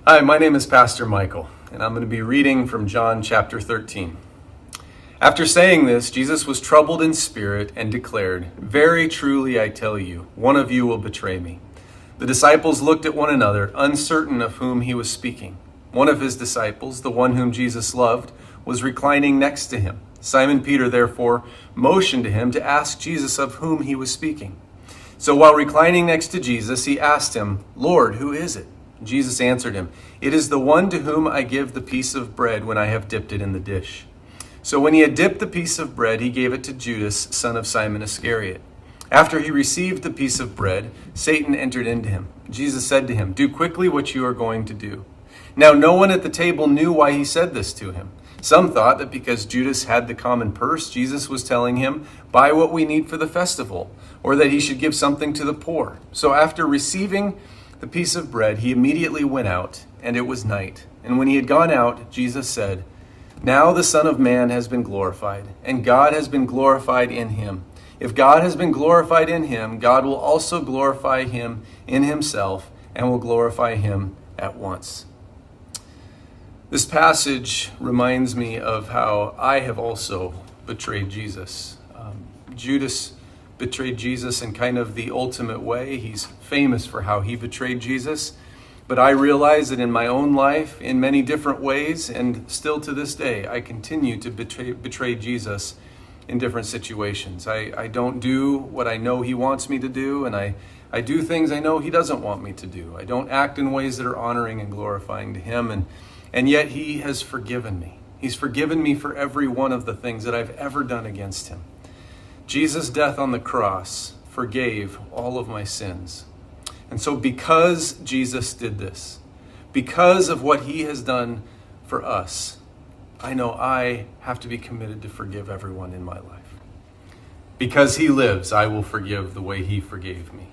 Hi, my name is Pastor Michael, and I'm going to be reading from John chapter 13. After saying this, Jesus was troubled in spirit and declared, "Very truly I tell you, one of you will betray me." The disciples looked at one another, uncertain of whom he was speaking. One of his disciples, the one whom Jesus loved, was reclining next to him. Simon Peter therefore motioned to him to ask Jesus of whom he was speaking. So while reclining next to Jesus, he asked him, "Lord, who is it?" Jesus answered him, "It is the one to whom I give the piece of bread when I have dipped it in the dish." So when he had dipped the piece of bread, he gave it to Judas, son of Simon Iscariot. After he received the piece of bread, Satan entered into him. Jesus said to him, "Do quickly what you are going to do." Now no one at the table knew why he said this to him. Some thought that because Judas had the common purse, Jesus was telling him, "Buy what we need for the festival," or that he should give something to the poor. So after receiving the piece of bread, he immediately went out, and it was night. And when he had gone out, Jesus said, "Now the Son of Man has been glorified, and God has been glorified in him. If God has been glorified in him, God will also glorify him in himself, and will glorify him at once." This passage reminds me of how I have also betrayed Jesus. Judas betrayed Jesus in kind of the ultimate way. He's famous for how he betrayed Jesus. But I realize that in my own life, in many different ways, and still to this day, I continue to betray Jesus in different situations. I don't do what I know he wants me to do, and I do things I know he doesn't want me to do. I don't act in ways that are honoring and glorifying to him, and yet he has forgiven me. He's forgiven me for every one of the things that I've ever done against him. Jesus' death on the cross forgave all of my sins. And so because Jesus did this, because of what he has done for us, I know I have to be committed to forgive everyone in my life. Because he lives, I will forgive the way he forgave me.